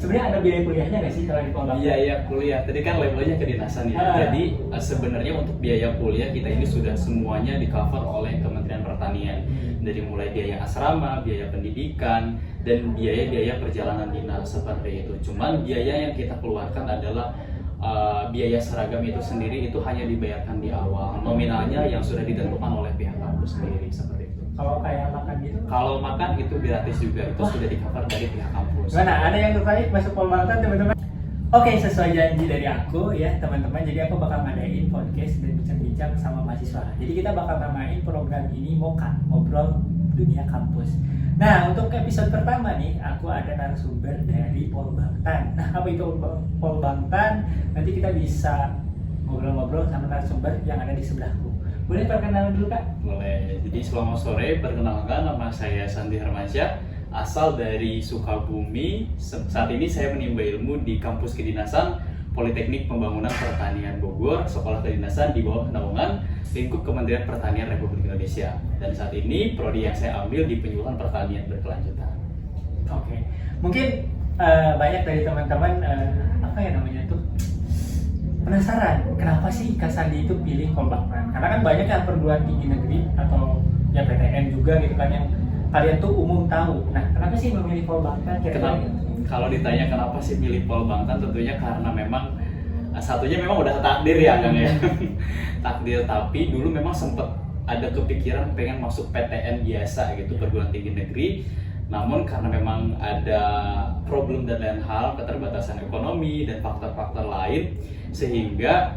sebenarnya ada biaya kuliahnya nggak sih kalau di Polbangtan? Biaya kuliah, tadi kan labelnya kedinasan ya. Jadi sebenarnya untuk biaya kuliah kita ini sudah semuanya di cover oleh Kementerian Pertanian. Dari mulai biaya asrama, biaya pendidikan, dan biaya-biaya perjalanan dinas seperti itu. Cuman biaya yang kita keluarkan adalah biaya seragam itu sendiri itu hanya dibayarkan di awal. Nominalnya yang sudah ditentukan oleh pihak kampus sendiri seperti itu. Kalau kayak makan gitu? Kalau makan itu gratis juga, itu sudah di cover dari pihak kampus. Gimana? Ada yang tertarik masuk Polbangtan teman-teman? Oke, sesuai janji dari aku ya teman-teman, jadi aku bakal ngadain podcast dan bincang-bincang sama mahasiswa. Jadi kita bakal namain program ini MOKA, Ngobrol Dunia Kampus. Nah, untuk episode pertama nih, aku ada narasumber dari Polbangtan. Nah, apa itu Polbangtan? Nanti kita bisa ngobrol-ngobrol sama narasumber yang ada di sebelahku. Boleh perkenalan dulu, Kak? Boleh. Jadi selamat sore, perkenalkan nama saya Sandi Hermansyah, asal dari Sukabumi. Saat ini saya menimba ilmu di kampus kedinasan Politeknik Pembangunan Pertanian Bogor, sekolah kedinasan di bawah naungan lingkup Kementerian Pertanian Republik Indonesia. Dan saat ini prodi yang saya ambil di penyuluhan pertanian berkelanjutan. Oke, mungkin banyak dari teman-teman apa ya namanya tuh penasaran kenapa sih Kak Sandi itu pilih Polbangtan? Karena kan banyak ya perguruan tinggi negeri atau ya PTN juga gitu kan yang kalian tuh umum tahu. Nah, kenapa sih memilih Polbangtan? Kalau ditanya kenapa sih pilih Polbangtan, tentunya karena memang satunya memang udah takdir ya Kang ya. Takdir, tapi dulu memang sempet ada kepikiran pengen masuk PTN biasa gitu, perguruan tinggi negeri. Namun karena memang ada problem dan lain hal, keterbatasan ekonomi dan faktor-faktor lain, sehingga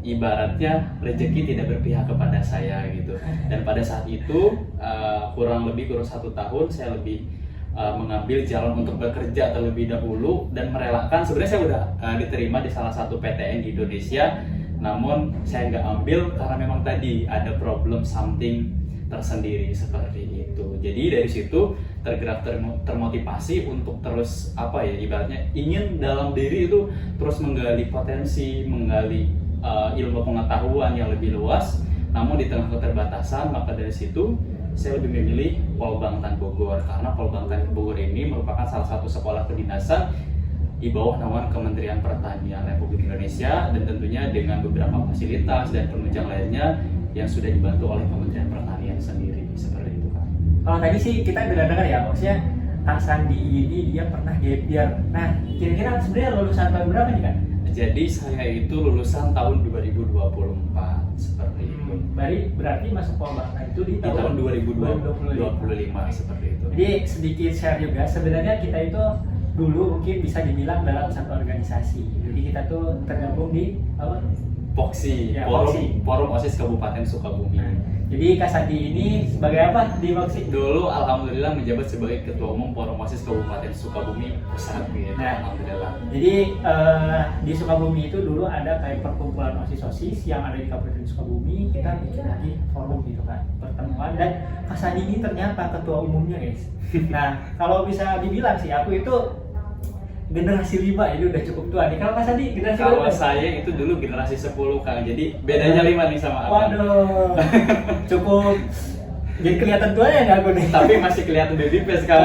ibaratnya rezeki tidak berpihak kepada saya gitu. Dan pada saat itu kurang 1 tahun saya lebih mengambil jalan untuk bekerja terlebih dahulu dan merelakan. Sebenarnya saya udah diterima di salah satu PTN di Indonesia, namun saya nggak ambil karena memang tadi ada problem something tersendiri seperti itu. Jadi dari situ tergerak, termotivasi untuk terus ibaratnya ingin dalam diri itu terus menggali potensi, menggali ilmu pengetahuan yang lebih luas. Namun di tengah keterbatasan, maka dari situ saya lebih memilih Polbangtan Bogor, karena Polbangtan Bogor ini merupakan salah satu sekolah kedinasan di bawah naungan Kementerian Pertanian Republik Indonesia, dan tentunya dengan beberapa fasilitas dan penunjang lainnya yang sudah dibantu oleh Kementerian Pertanian sendiri seperti itu kan. Kalau tadi sih kita udah dengar ya, maksudnya Kak Sandi ini dia pernah gap year. Nah, kira-kira sebenarnya lulusan tahun berapa nih Kak? Jadi saya itu lulusan tahun 2024 seperti itu. Berarti masuk Polbangtan itu di tahun 2025 seperti itu. Jadi sedikit share juga, sebenarnya kita itu dulu mungkin bisa dibilang dalam satu organisasi. Jadi kita tuh tergabung di apa? POKSI, ya, Forum OSIS Kabupaten Sukabumi. Jadi Kak Sandi ini sebagai apa di POKSI? Dulu alhamdulillah menjabat sebagai Ketua Umum Forum OSIS Kabupaten Sukabumi Pusat gitu. Nah, alhamdulillah. Jadi di Sukabumi itu dulu ada kayak perkumpulan OSIS yang ada di Kabupaten Sukabumi. Kita bikin lagi forum gitu kan, pertemuan, dan Kak Sandi ini ternyata ketua umumnya guys. Nah, kalau bisa dibilang sih aku itu generasi 5, ini udah cukup tua nih. Kalau Kak Sandi generasi berapa? Kalau saya itu dulu generasi 10 Kang. Jadi bedanya 5 nih sama Abang. Waduh. Cukup jadi kelihatan tua ya nggak aku nih? Tapi masih kelihatan baby face Kang.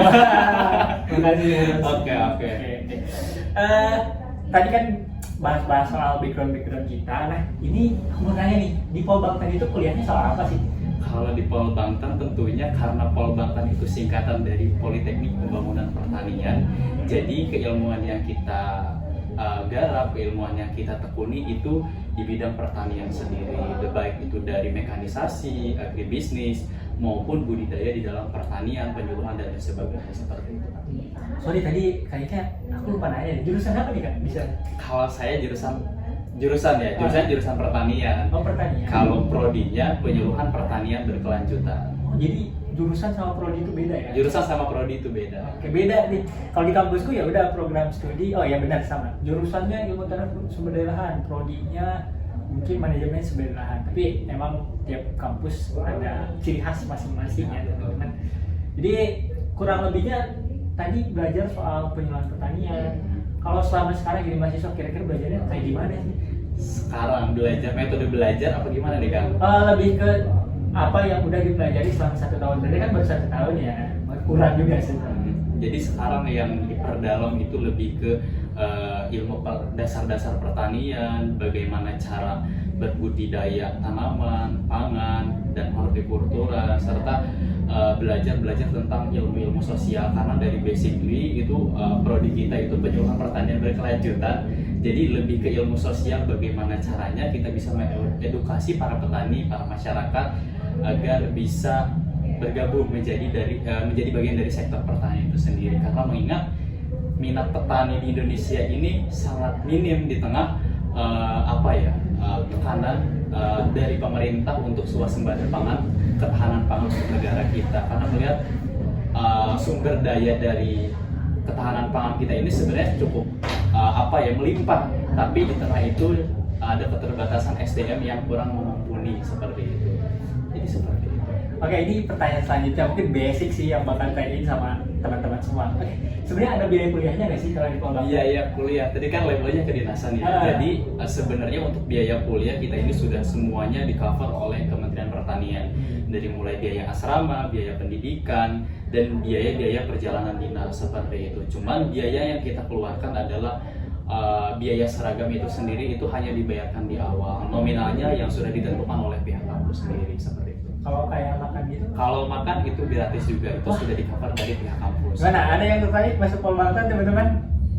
Makasih. Oke. Tadi kan bahas-bahas soal background kita. Nah, ini aku mau tanya nih, di Polbangtan itu kuliahnya soal apa sih? Kalau di Polbangtan tentunya karena Polbangtan itu singkatan dari Politeknik Pembangunan Pertanian. Jadi keilmuan yang kita garap, keilmuan yang kita tekuni itu di bidang pertanian sendiri, baik itu dari mekanisasi, agribisnis maupun budidaya di dalam pertanian, penyuluhan dan sebagainya seperti itu. Sorry tadi kayaknya aku lupa nanya, jurusan apa nih Kak? Bisa? Kalau saya jurusan pertanian. Oh, pertanian. Kalau prodinya penyuluhan pertanian berkelanjutan. Oh, jadi jurusan sama prodi itu beda ya? Jurusan sama prodi itu beda. Oke, beda nih. Kalau di kampusku ya udah program studi. Oh ya benar sama. Jurusannya ilmu tanah sumber daya lahan, prodinya mungkin manajemen sumber daya lahan. Tapi emang tiap kampus ada ciri khas masing-masing ya, teman-teman. Jadi kurang lebihnya tadi belajar soal penyuluhan pertanian. Kalau selama sekarang jadi mahasiswa kira-kira belajarnya kayak gimana sih? Sekarang belajar, metode belajar apa gimana nih Kang? Lebih ke apa yang udah dipelajari selama 1 tahun. Berarti kan baru 1 tahun ya, kurang juga sih. Jadi sekarang yang perdalam itu lebih ke ilmu dasar-dasar pertanian, bagaimana cara berbudidaya tanaman, pangan, dan hortikultura, serta belajar tentang ilmu-ilmu sosial, karena dari basically itu prodi kita itu penyuluhan pertanian berkelanjutan. Jadi lebih ke ilmu sosial, bagaimana caranya kita bisa mengedukasi para petani, para masyarakat agar bisa bergabung menjadi bagian dari sektor pertanian itu sendiri. Karena mengingat minat petani di Indonesia ini sangat minim di tengah tekanan dari pemerintah untuk swasembada pangan, ketahanan pangan untuk negara kita. Karena melihat sumber daya dari ketahanan pangan kita ini sebenarnya cukup melimpah, tapi di tengah itu ada keterbatasan SDM yang kurang mumpuni seperti itu. Jadi seperti itu. Oke, ini pertanyaan selanjutnya mungkin basic sih yang bakal tanyain sama teman-teman semua. Oke, sebenarnya ada biaya kuliahnya nggak sih kalau di Polbangtan? Iya, kuliah. Tadi kan levelnya kedinasan ya. Jadi sebenarnya untuk biaya kuliah kita ini sudah semuanya di cover oleh Kementerian Pertanian. Dari mulai biaya asrama, biaya pendidikan, dan biaya perjalanan dinas seperti itu. Cuman biaya yang kita keluarkan adalah biaya seragam itu sendiri, itu hanya dibayarkan di awal. Nominalnya yang sudah ditentukan oleh pihak kampus sendiri seperti itu. Kalau kayak makan gitu? Kalau makan itu gratis juga, itu sudah di cover dari pihak kampus. Gimana? Ada yang tertarik masuk Polbangtan teman-teman?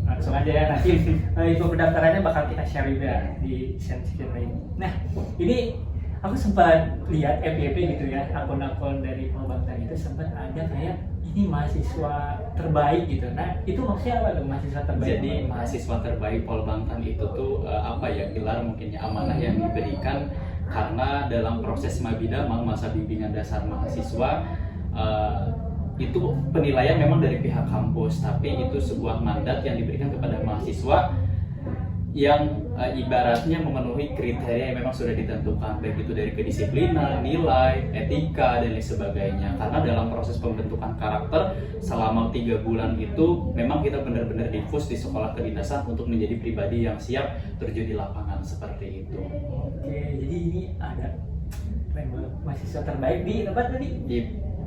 Langsung aja ya, nanti info pendaftarannya bakal kita share juga di section lain. Nah, ini aku sempat lihat FYP gitu ya, akun-akun dari Polbangtan itu sempat ada kayak ini mahasiswa terbaik gitu. Nah, itu maksudnya apa tuh mahasiswa terbaik? Jadi mahasiswa terbaik Polbangtan itu tuh gelar mungkinnya amanah yang diberikan karena dalam proses mabidamang, masa bimbingan dasar mahasiswa, itu penilaian memang dari pihak kampus, tapi itu sebuah mandat yang diberikan kepada mahasiswa yang ibaratnya memenuhi kriteria yang memang sudah ditentukan, baik itu dari kedisiplinan, nilai, etika, dan lain sebagainya. Karena dalam proses pembentukan karakter selama 3 bulan itu memang kita benar-benar difus di sekolah kedinasan untuk menjadi pribadi yang siap terjun di lapangan seperti itu. Oke, jadi ini ada mahasiswa terbaik di tempat tadi? Di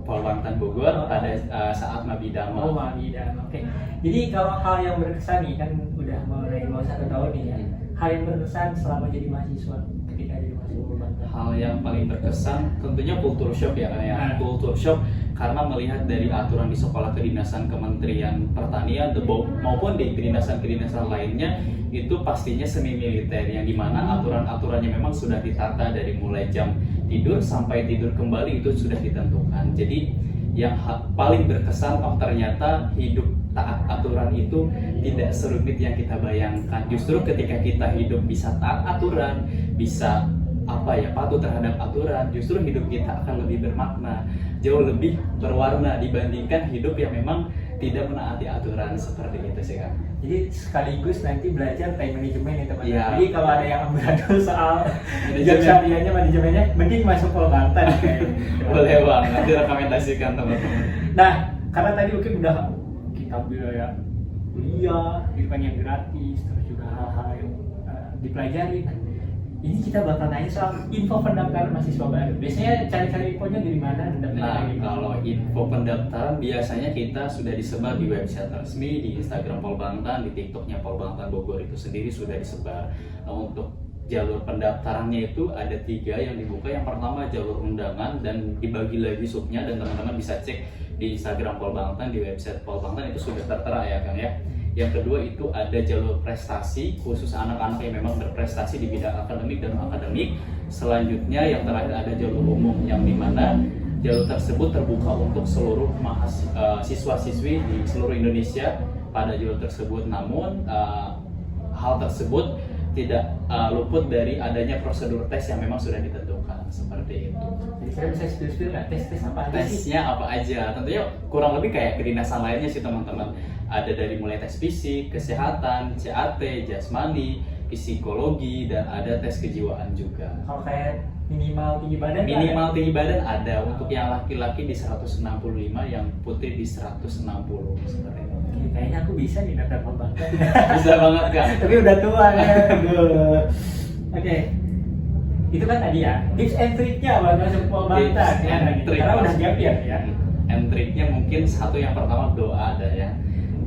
Polbangtan Bogor pada saat mabidama. Oh, mabidama. Oke. Jadi kalau hal yang berkesan nih, kan udah mulai mau 1 tahun nih ya. Hal yang berkesan selama jadi mahasiswa ketika jadi mahasiswa Polbangtan. Hal yang paling berkesan tentunya kultur shock ya, kultur shock karena melihat dari aturan di sekolah kedinasan Kementerian Pertanian maupun di kedinasan-kedinasan lainnya itu pastinya semi militer, yang dimana aturan-aturannya memang sudah ditata dari mulai jam tidur sampai tidur kembali itu sudah ditentukan. Jadi yang paling berkesan, ternyata hidup taat aturan itu tidak serumit yang kita bayangkan. Justru ketika kita hidup bisa taat aturan, bisa patuh terhadap aturan, justru hidup kita akan lebih bermakna, jauh lebih berwarna dibandingkan hidup yang memang tidak menaati aturan seperti itu sih, Kak. Jadi sekaligus nanti belajar time management ya teman-teman. Ya. Jadi kalau ada yang amburadul soal jaksarianya, manajemennya, mending masuk Polbangtan. Boleh banget direkomendasikan teman-teman. Nah, karena tadi mungkin udah kita biaya kuliah, gitu kan yang gratis, terus juga hal-hal yang dipelajari. Ini kita bakal nanya soal info pendaftaran mahasiswa baru. Biasanya cari-cari infonya dari mana? Kalau info pendaftaran biasanya kita sudah disebar di website resmi, di Instagram Polbangtan, di TikToknya Polbangtan Bogor itu sendiri sudah disebar. Nah, untuk jalur pendaftarannya itu ada 3 yang dibuka. Yang pertama jalur undangan dan dibagi lagi subnya, dan teman-teman bisa cek di Instagram Polbangtan, di website Polbangtan itu sudah tertera ya Kang ya. Yang kedua itu ada jalur prestasi khusus anak-anak yang memang berprestasi di bidang akademik dan akademik. Selanjutnya yang terakhir ada jalur umum, yang dimana jalur tersebut terbuka untuk seluruh siswa-siswi di seluruh Indonesia pada jalur tersebut. Namun hal tersebut tidak luput dari adanya prosedur tes yang memang sudah ditentukan seperti itu. Jadi saya bisa spill nggak tes apa aja sih? Tesnya apa aja? Tentunya kurang lebih kayak kedinasan lainnya sih teman-teman. Ada dari mulai tes fisik, kesehatan, CAT, jasmani, psikologi, dan ada tes kejiwaan juga. Kalau kayak minimal tinggi badan? Minimal tinggi badan ada. Untuk yang laki-laki di 165, yang putri di 160 seperti itu. Oke, kayaknya aku bisa nih daftar Polbangtan. Bisa banget kan? Tapi udah tua ya. Oke. Itu kan tadi ya, tips and triknya buat masuk Polbangtan ya. Karena udah gap ya. And triknya mungkin satu yang pertama doa ada ya.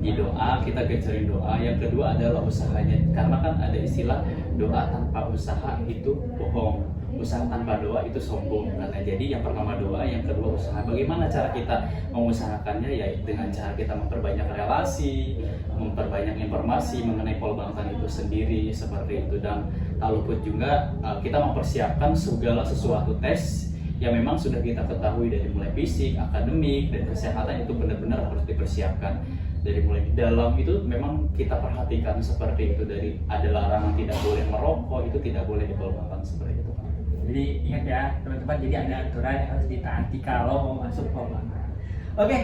di doa, kita gencarin doa. Yang kedua adalah usahanya, karena kan ada istilah doa tanpa usaha itu bohong, usaha tanpa doa itu sombong. Karena jadi yang pertama doa, yang kedua usaha. Bagaimana cara kita mengusahakannya? Ya dengan cara kita memperbanyak relasi, memperbanyak informasi mengenai Pol Bangtan itu sendiri seperti itu. Dan tak luput juga kita mempersiapkan segala sesuatu tes yang memang sudah kita ketahui dari mulai fisik, akademik, dan kesehatan itu benar-benar harus dipersiapkan. Dari mulai di dalam itu memang kita perhatikan seperti itu, dari ada larangan tidak boleh merokok, itu tidak boleh dipelbakan seperti itu. Jadi ingat ya teman-teman, jadi ada aturan yang harus ditaati kalau mau masuk Pol Bangtan. Oke,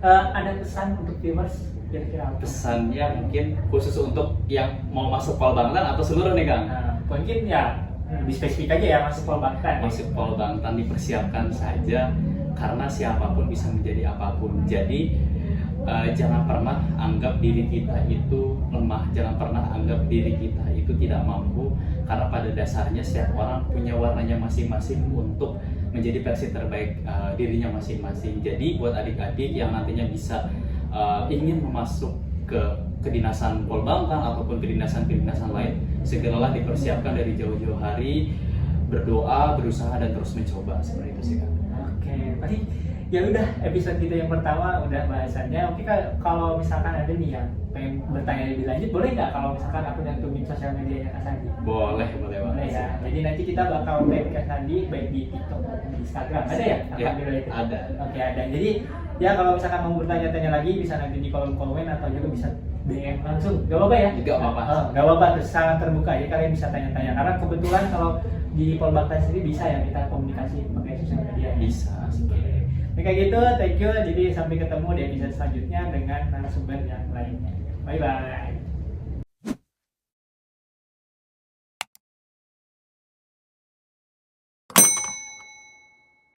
ada pesan untuk viewers kira-kira apa? Pesannya mungkin khusus untuk yang mau masuk Pol Bangtan atau seluruh nih Kang? Mungkin ya lebih spesifik aja ya masuk Pol Bangtan. Masuk Pol Bangtan dipersiapkan saja, karena siapapun bisa menjadi apapun. Jadi jangan pernah anggap diri kita itu lemah, jangan pernah anggap diri kita itu tidak mampu, karena pada dasarnya setiap orang punya warnanya masing-masing untuk menjadi versi terbaik dirinya masing-masing. Jadi buat adik-adik yang nantinya bisa ingin masuk ke kedinasan Pol Bangtan ataupun kedinasan-kedinasan lain, segeralah dipersiapkan dari jauh-jauh hari, berdoa, berusaha, dan terus mencoba seperti itu sih Kak. Oke, tadi ya udah episode kita yang pertama udah bahasannya. Oke Kak, kalau misalkan ada nih yang pengen bertanya lebih lanjut, boleh nggak kalau misalkan aku nyantumin sosial medianya Kak Sandi? Boleh banget. Boleh ya. Jadi nanti kita bakal tag Kak Sandi baik di TikTok maupun di Instagram. Ada ya? Alhamdulillah itu. Ada. Oke, ada. Jadi ya kalau misalkan mau bertanya-tanya lagi bisa nanti di kolom komen atau juga bisa DM langsung. Gak apa-apa ya? Gak apa-apa. Gak apa-apa, sangat terbuka ya, kalian bisa tanya-tanya. Karena kebetulan kalau di Pol Bangtan sendiri bisa ya kita komunikasi pakai sosial media. Bisa. Oke, kayak gitu, thank you. Jadi sampai ketemu di episode selanjutnya dengan narasumber yang lainnya. Bye bye.